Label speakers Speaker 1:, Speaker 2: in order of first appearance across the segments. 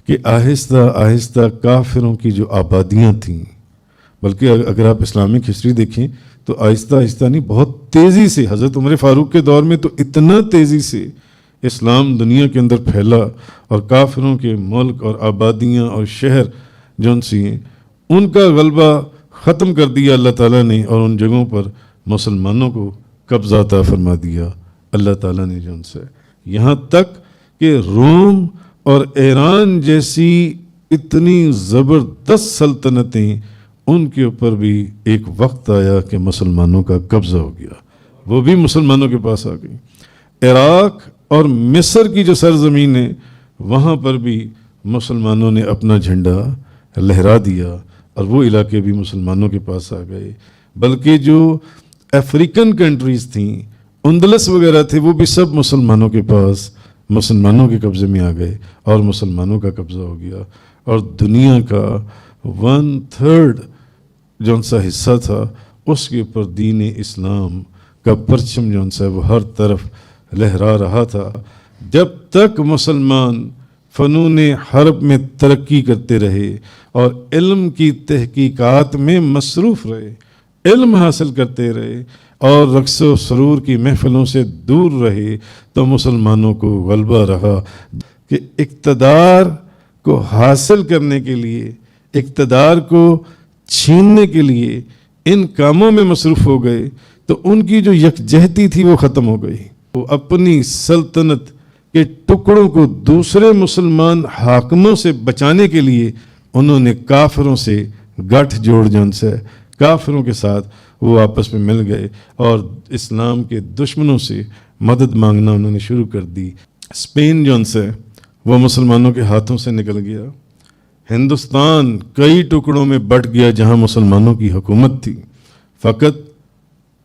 Speaker 1: کہ آہستہ آہستہ کافروں کی جو آبادیاں تھیں، بلکہ اگر آپ اسلامک ہسٹری دیکھیں تو آہستہ آہستہ نہیں، بہت تیزی سے حضرت عمر فاروق کے دور میں تو اتنا تیزی سے اسلام دنیا کے اندر پھیلا، اور کافروں کے ملک اور آبادیاں اور شہر جون سی ہیں ان کا غلبہ ختم کر دیا اللہ تعالیٰ نے، اور ان جگہوں پر مسلمانوں کو قبضہ عطا فرما دیا اللہ تعالیٰ نے جون سے، یہاں تک کہ روم اور ایران جیسی اتنی زبردست سلطنتیں، ان کے اوپر بھی ایک وقت آیا کہ مسلمانوں کا قبضہ ہو گیا، وہ بھی مسلمانوں کے پاس آ گئی۔ عراق اور مصر کی جو سرزمین ہے وہاں پر بھی مسلمانوں نے اپنا جھنڈا لہرا دیا، اور وہ علاقے بھی مسلمانوں کے پاس آ گئے، بلکہ جو افریقن کنٹریز تھیں، اندلس وغیرہ تھے، وہ بھی سب مسلمانوں کے پاس، مسلمانوں کے قبضے میں آ گئے، اور مسلمانوں کا قبضہ ہو گیا، اور دنیا کا 1/3 جون سا حصہ تھا اس کے اوپر دین اسلام کا پرچم جون سا وہ ہر طرف لہرا رہا تھا، جب تک مسلمان فنون حرب میں ترقی کرتے رہے اور علم کی تحقیقات میں مصروف رہے، علم حاصل کرتے رہے اور رقص و سرور کی محفلوں سے دور رہے، تو مسلمانوں کو غلبہ رہا کہ اقتدار کو حاصل کرنے کے لیے، اقتدار کو چھیننے کے لیے ان کاموں میں مصروف ہو گئے، تو ان کی جو یکجہتی تھی وہ ختم ہو گئی۔ وہ اپنی سلطنت کے ٹکڑوں کو دوسرے مسلمان حاکموں سے بچانے کے لیے انہوں نے کافروں سے گٹھ جوڑ جون سے، کافروں کے ساتھ وہ آپس میں مل گئے اور اسلام کے دشمنوں سے مدد مانگنا انہوں نے شروع کر دی۔ اسپین جون سے وہ مسلمانوں کے ہاتھوں سے نکل گیا، ہندوستان کئی ٹکڑوں میں بٹ گیا جہاں مسلمانوں کی حکومت تھی، فقط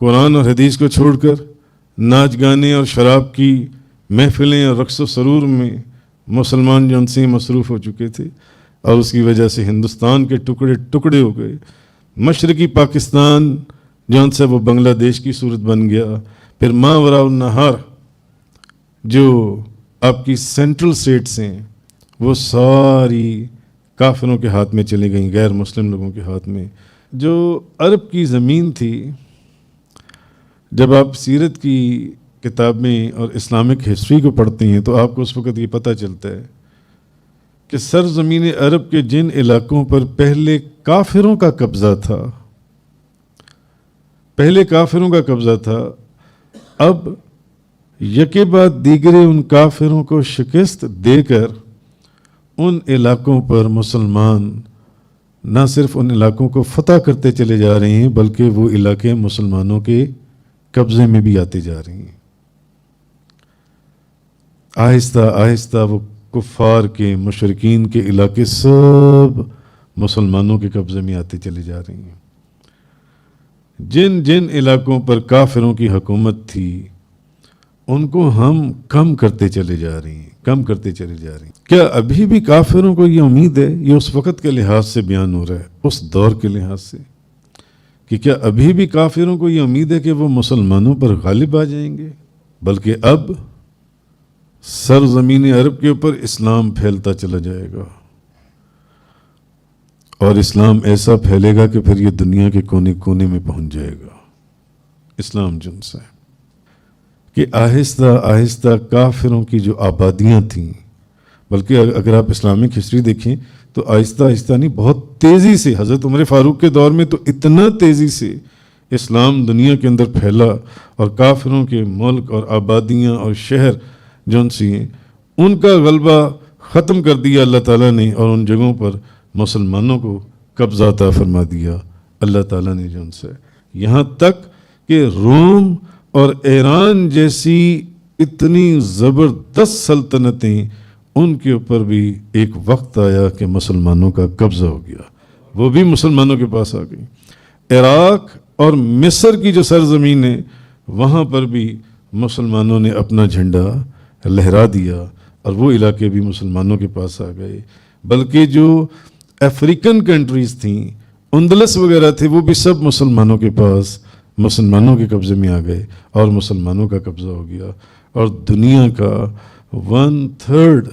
Speaker 1: قرآن اور حدیث کو چھوڑ کر ناچ گانے اور شراب کی محفلیں اور رقص و سرور میں مسلمان جون سے مصروف ہو چکے تھے، اور اس کی وجہ سے ہندوستان کے ٹکڑے ٹکڑے ہو گئے۔ مشرقی پاکستان جون سے وہ بنگلہ دیش کی صورت بن گیا، پھر ماوراء النہر جو آپ کی سینٹرل اسٹیٹس ہیں وہ ساری کافروں کے ہاتھ میں چلی گئیں، غیر مسلم لوگوں کے ہاتھ میں۔ جو عرب کی زمین تھی، جب آپ سیرت کی کتابیں اور اسلامک ہسٹری کو پڑھتے ہیں تو آپ کو اس وقت یہ پتہ چلتا ہے کہ سرزمین عرب کے جن علاقوں پر پہلے کافروں کا قبضہ تھا، اب یکے بعد دیگرے ان کافروں کو شکست دے کر ان علاقوں پر مسلمان نہ صرف ان علاقوں کو فتح کرتے چلے جا رہے ہیں، بلکہ وہ علاقے مسلمانوں کے قبضے میں بھی آتے جا رہے ہیں۔ آہستہ آہستہ وہ کفار کے، مشرکین کے علاقے سب مسلمانوں کے قبضے میں آتے چلے جا رہے ہیں۔ جن جن علاقوں پر کافروں کی حکومت تھی ان کو ہم کم کرتے چلے جا رہے ہیں، کیا ابھی بھی کافروں کو یہ امید ہے؟ یہ اس وقت کے لحاظ سے بیان ہو رہا ہے، اس دور کے لحاظ سے، کہ کیا ابھی بھی کافروں کو یہ امید ہے کہ وہ مسلمانوں پر غالب آ جائیں گے؟ بلکہ اب سرزمین عرب کے اوپر اسلام پھیلتا چلا جائے گا، اور اسلام ایسا پھیلے گا کہ پھر یہ دنیا کے کونے کونے میں پہنچ جائے گا۔ اسلام جن سے کہ آہستہ آہستہ کافروں کی جو آبادیاں تھیں، بلکہ اگر آپ اسلامک ہسٹری دیکھیں تو آہستہ آہستہ نہیں، بہت تیزی سے حضرت عمر فاروق کے دور میں تو اتنا تیزی سے اسلام دنیا کے اندر پھیلا، اور کافروں کے ملک اور آبادیاں اور شہر جون سی ہیں ان کا غلبہ ختم کر دیا اللہ تعالیٰ نے، اور ان جگہوں پر مسلمانوں کو قبضہ عطا فرما دیا اللہ تعالیٰ نے جون سے، یہاں تک کہ روم اور ایران جیسی اتنی زبردست سلطنتیں، ان کے اوپر بھی ایک وقت آیا کہ مسلمانوں کا قبضہ ہو گیا، وہ بھی مسلمانوں کے پاس آ گئی۔ عراق اور مصر کی جو سرزمین ہے وہاں پر بھی مسلمانوں نے اپنا جھنڈا لہرا دیا، اور وہ علاقے بھی مسلمانوں کے پاس آ گئے، بلکہ جو افریقن کنٹریز تھیں، اندلس وغیرہ تھے، وہ بھی سب مسلمانوں کے پاس، مسلمانوں کے قبضے میں آ گئے، اور مسلمانوں کا قبضہ ہو گیا، اور دنیا کا 1/3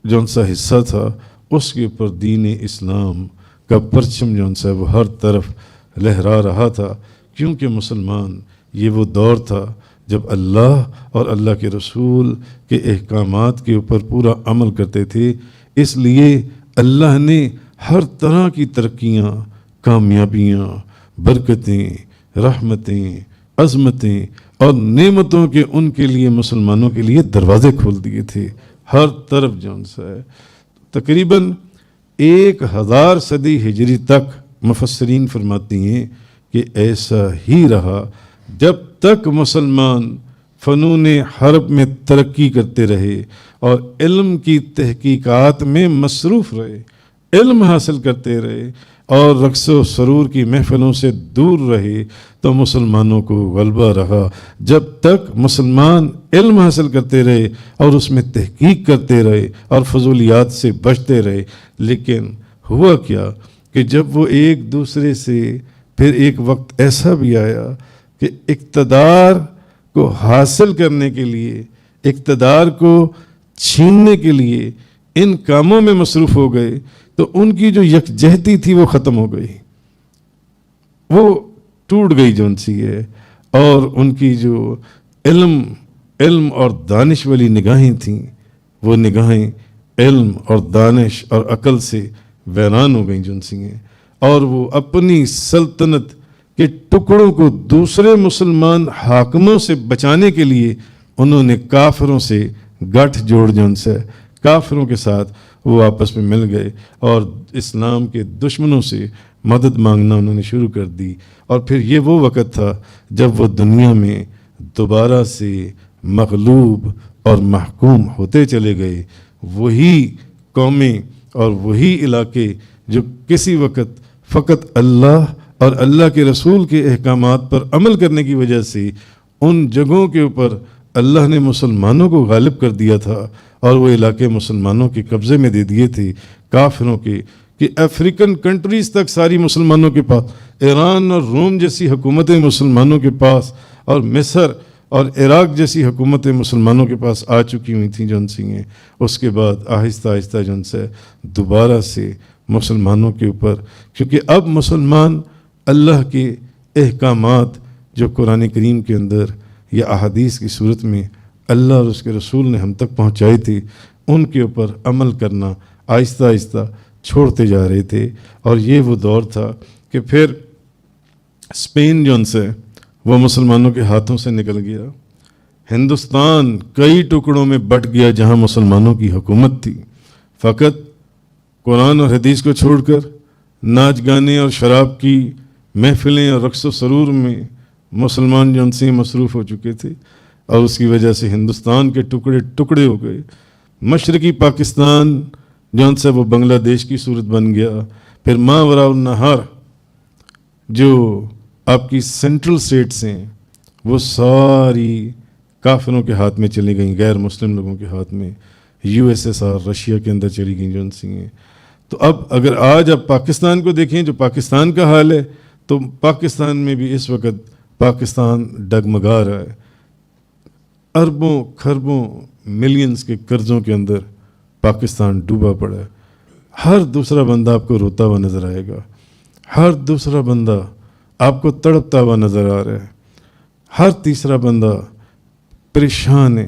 Speaker 1: जौन सा हिस्सा था उसके ऊपर दीन इस्लाम का परचम जौन सा वो हर तरफ लहरा रहा था, क्योंकि मुसलमान ये वो दौर था जब अल्लाह और अल्लाह के रसूल के अहकामात के ऊपर पूरा अमल करते थे। इसलिए अल्लाह ने हर तरह की तरक्कियाँ, कामयाबियाँ, बरकतें, रहमतें, अज़मतें और नेमतों के उनके लिए मुसलमानों के लिए दरवाज़े खोल दिए थे हर तरफ जौन सा है। तकरीबन 1000 सदी हिजरी तक मुफस्सरीन फरमाती हैं कि ऐसा ही रहा जब तक मुसलमान फ़नून हरब में तरक्की करते रहे और इल्म की तहकीकात में मसरूफ़ रहे, इल्म हासिल करते रहे और रक्स व सरूर की महफ़िलों से दूर रहे, तो मुसलमानों को गलबा रहा। जब तक मुसलमान इल्म हासिल करते रहे और उसमें तहकीक करते रहे और फजूलियात से बचते रहे। लेकिन हुआ क्या कि जब वो एक दूसरे से, फिर एक वक्त ऐसा भी आया कि इक़्तिदार को हासिल करने के लिए, इक़्तिदार को छीनने के लिए इन कामों में मसरूफ़ हो गए, तो उनकी जो यकजहती थी वो ख़त्म हो गई, वो टूट गई जौन सी है। और उनकी जो इल्म और दानिश वाली निगाहें थीं, वो निगाहें इल्म और दानिश और अकल से वैरान हो गई जौन सी हैं। और वो अपनी सल्तनत के टुकड़ों को दूसरे मुसलमान हाकिमों से बचाने के लिए उन्होंने काफिरों से गठ जोड़ जौन से काफिरों के साथ वो आपस में मिल गए और इस्लाम के दुश्मनों से मदद मांगना उन्होंने शुरू कर दी। और फिर ये वो वक़्त था जब वो दुनिया में दोबारा से मग़लूब और महकूम होते चले गए। वही कौमें और वही इलाके जो किसी वक़्त फ़कत अल्लाह और अल्लाह के रसूल के अहकामात पर अमल करने की वजह से उन जगहों के ऊपर अल्लाह ने मुसलमानों को गालिब कर दिया था और वो इलाके मुसलमानों के कब्ज़े में दे दिए थे काफिरों के, कि अफ्रीकन कंट्रीज़ तक सारी मुसलमानों के पास, ईरान और रोम जैसी हुकूमतें मुसलमानों के पास और मिस्र और इराक़ जैसी हुकूमतें मुसलमानों के पास आ चुकी हुई थी जौन सी हैं। उसके बाद आहिस्ता आहिस्ता जौन से दोबारा से मुसलमानों के ऊपर, क्योंकि अब मुसलमान अल्लाह के अहकामात जो कुरान करीम के अंदर या अहादीस की सूरत में अल्लाह और उसके रसूल ने हम तक पहुँचाए थे, उनके ऊपर अमल करना आहिस्ता आहिस्ता छोड़ते जा रहे थे। और ये वो दौर था कि फिर स्पेन जौन से वो मुसलमानों के हाथों से निकल गया, हिंदुस्तान कई टुकड़ों में बट गया जहाँ मुसलमानों की हुकूमत थी। फ़कत कुरान और हदीस को छोड़कर नाच गाने और शराब की महफिलें और रक्स व सरूर में मुसलमान जौन से मसरूफ़ हो चुके थे और उसकी वजह से हिंदुस्तान के टुकड़े टुकड़े हो गए। मशरक़ी पाकिस्तान जौन से वो बांग्लादेश की सूरत बन गया। फिर मावराउन नहर जो आपकी सेंट्रल स्टेट्स हैं वो सारी काफिरों के हाथ में चली गई, गैर मुस्लिम लोगों के हाथ में, USSR रशिया के अंदर चली गई जौन सी हैं। तो अब अगर आज आप पाकिस्तान को देखें, जो पाकिस्तान का हाल है, तो पाकिस्तान में भी इस वक्त पाकिस्तान डगमगा रहा है। अरबों खरबों मिलियंस के कर्ज़ों के अंदर पाकिस्तान डूबा पड़ा है। हर दूसरा बंदा आपको रोता हुआ नज़र आएगा, हर दूसरा बंदा आपको तड़पता हुआ नज़र आ रहा है, हर तीसरा बंदा परेशान है।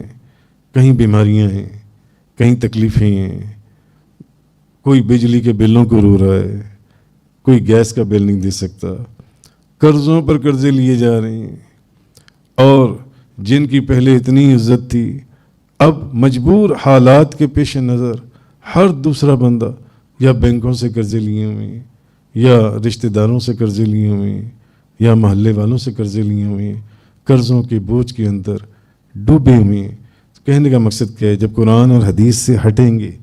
Speaker 1: कहीं बीमारियां हैं, कहीं तकलीफ़ें हैं, कोई बिजली के बिलों को रो रहा है, कोई गैस का बिल नहीं दे सकता, कर्ज़ों पर कर्ज़े लिए जा रहे हैं। और जिनकी पहले इतनी इज्जत थी, अब मजबूर हालात के पेश नज़र हर दूसरा बंदा या बैंकों से कर्ज़े लिए हुए हैं, या रिश्तेदारों से कर्ज़े लिए हुए हैं, या महल्ले वालों से कर्ज़े लिए हुए हैं, कर्ज़ों के बोझ के अंदर डूबे हुए हैं। कहने का मकसद क्या है? जब कुरान और हदीस से हटेंगे,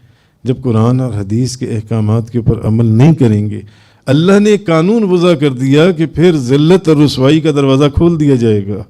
Speaker 1: जब कुरान और हदीस के अहकामात के ऊपर अमल नहीं करेंगे, अल्लाह ने कानून वज़ा कर दिया कि फिर ज़िल्लत और रुसवाई का दरवाज़ा खोल दिया जाएगा।